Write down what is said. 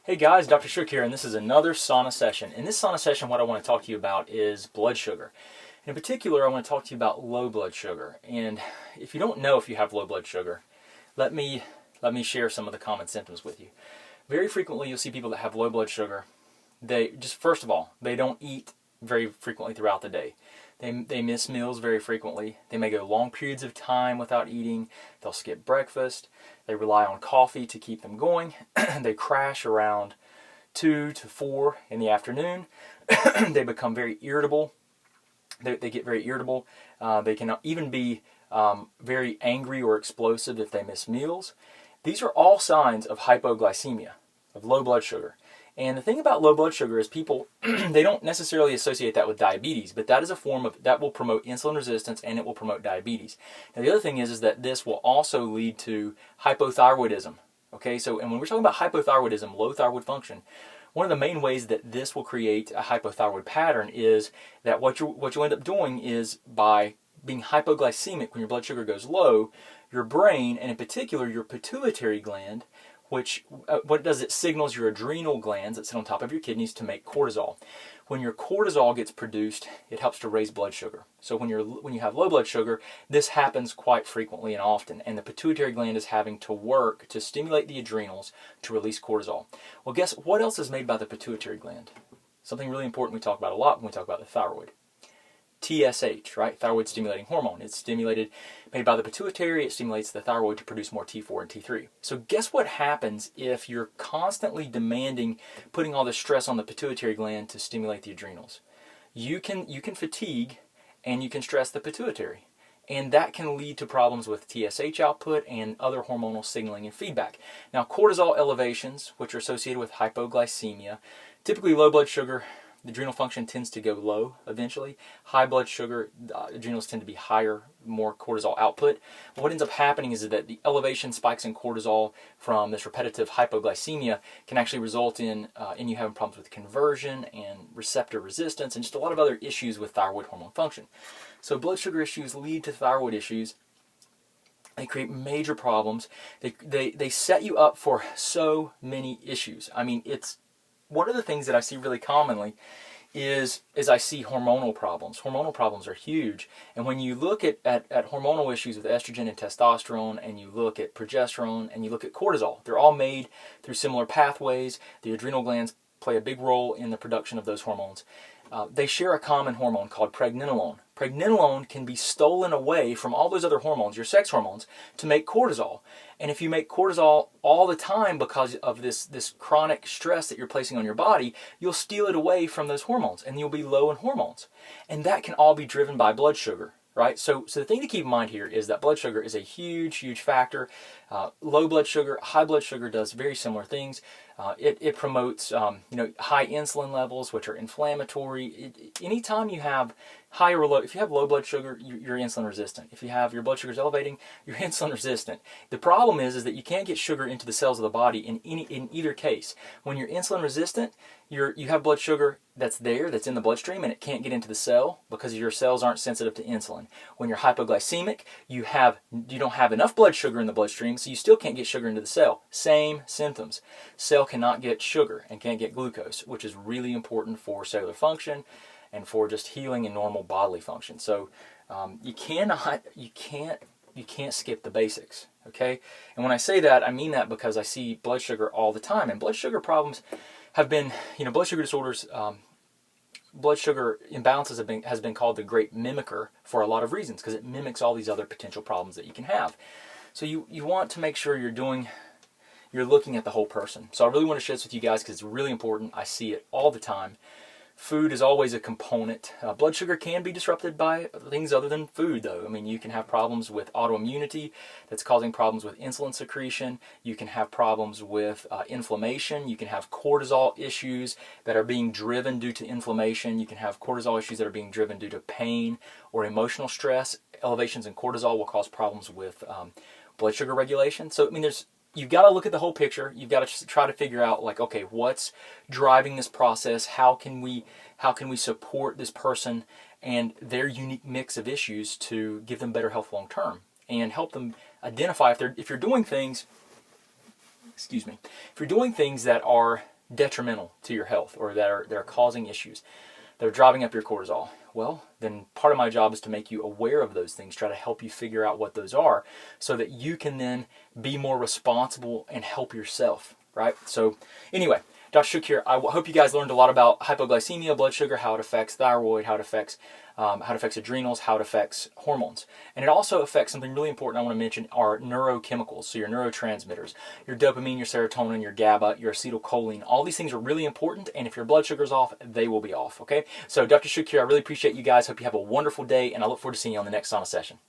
Hey guys, Dr. Shook here, and this is another sauna session. In this sauna session, what I want to talk to you about is blood sugar. In particular, I want to talk to you about low blood sugar. And if you don't know if you have low blood sugar, let me share some of the common symptoms with you. Very frequently, you'll see people that have low blood sugar. First of all, they don't eat very frequently throughout the day. They miss meals very frequently. They may go long periods of time without eating. They'll skip breakfast. They rely on coffee to keep them going. They crash around 2 to 4 in the afternoon. They become very irritable. They get very irritable. They can even be very angry or explosive if they miss meals. These are all signs of hypoglycemia, of low blood sugar. And the thing about low blood sugar is people, they don't necessarily associate that with diabetes, but that is a form of, that will promote insulin resistance and it will promote diabetes. Now the other thing is that this will also lead to hypothyroidism. Okay, so, and when we're talking about hypothyroidism, low thyroid function, one of the main ways that this will create a hypothyroid pattern is that what you end up doing is by being hypoglycemic, when your blood sugar goes low, your brain, and in particular your pituitary gland, which what it does, it signals your adrenal glands that sit on top of your kidneys to make cortisol. When your cortisol gets produced, it helps to raise blood sugar. So when you have low blood sugar, this happens quite frequently and often, and the pituitary gland is having to work to stimulate the adrenals to release cortisol. Well, guess what else is made by the pituitary gland? Something really important we talk about a lot when we talk about the thyroid. TSH, right? Thyroid stimulating hormone. It's made by the pituitary. It stimulates the thyroid to produce more T4 and T3. So guess what happens if you're constantly putting all this stress on the pituitary gland to stimulate the adrenals? You can fatigue and you can stress the pituitary. And that can lead to problems with TSH output and other hormonal signaling and feedback. Now, cortisol elevations, which are associated with hypoglycemia, typically low blood sugar, the adrenal function tends to go low eventually. High blood sugar, adrenals tend to be higher, more cortisol output. But what ends up happening is that the elevation spikes in cortisol from this repetitive hypoglycemia can actually result in you having problems with conversion and receptor resistance and just a lot of other issues with thyroid hormone function. So blood sugar issues lead to thyroid issues. They create major problems. They set you up for so many issues. I mean, one of the things that I see really commonly is I see hormonal problems. Hormonal problems are huge. And when you look at hormonal issues with estrogen and testosterone, and you look at progesterone, and you look at cortisol, they're all made through similar pathways. The adrenal glands play a big role in the production of those hormones. They share a common hormone called pregnenolone. Pregnenolone can be stolen away from all those other hormones, your sex hormones, to make cortisol. And if you make cortisol all the time because of this chronic stress that you're placing on your body, you'll steal it away from those hormones and you'll be low in hormones. And that can all be driven by blood sugar, right? So the thing to keep in mind here is that blood sugar is a huge, huge factor. Low blood sugar, high blood sugar does very similar things. It promotes high insulin levels, which are inflammatory. Anytime you have high or low, if you have low blood sugar, you're insulin resistant. If you have your blood sugars elevating, you're insulin resistant. The problem is that you can't get sugar into the cells of the body in either case. When you're insulin resistant, you have blood sugar that's in the bloodstream, and it can't get into the cell because your cells aren't sensitive to insulin. When you're hypoglycemic, you don't have enough blood sugar in the bloodstream, so you still can't get sugar into the cell. Same symptoms. Cell cannot get sugar and can't get glucose, which is really important for cellular function and for just healing and normal bodily function. So you can't skip the basics, okay? And when I say that, I mean that because I see blood sugar all the time, and blood sugar problems have been, blood sugar disorders, blood sugar imbalances has been called the great mimicker for a lot of reasons, because it mimics all these other potential problems that you can have. So you want to make sure you're looking at the whole person. So I really want to share this with you guys because it's really important. I see it all the time. Food is always a component. Blood sugar can be disrupted by things other than food, though. I mean, you can have problems with autoimmunity that's causing problems with insulin secretion. You can have problems with inflammation. You can have cortisol issues that are being driven due to inflammation. You can have cortisol issues that are being driven due to pain or emotional stress. Elevations in cortisol will cause problems with blood sugar regulation. So, I mean, you've got to look at the whole picture. You've got to try to figure out, like, okay, what's driving this process? How can we support this person and their unique mix of issues to give them better health long term and help them identify if you're doing things, if you're doing things that are detrimental to your health, or that are causing issues. They're driving up your cortisol. Well, then part of my job is to make you aware of those things, try to help you figure out what those are so that you can then be more responsible and help yourself, right? So anyway, Dr. Shook here. I hope you guys learned a lot about hypoglycemia, blood sugar, how it affects thyroid, how it affects adrenals, how it affects hormones. And it also affects something really important I want to mention, are neurochemicals, so your neurotransmitters, your dopamine, your serotonin, your GABA, your acetylcholine. All these things are really important, and if your blood sugar's off, they will be off, okay? So Dr. Shook here. I really appreciate you guys. Hope you have a wonderful day, and I look forward to seeing you on the next sauna session.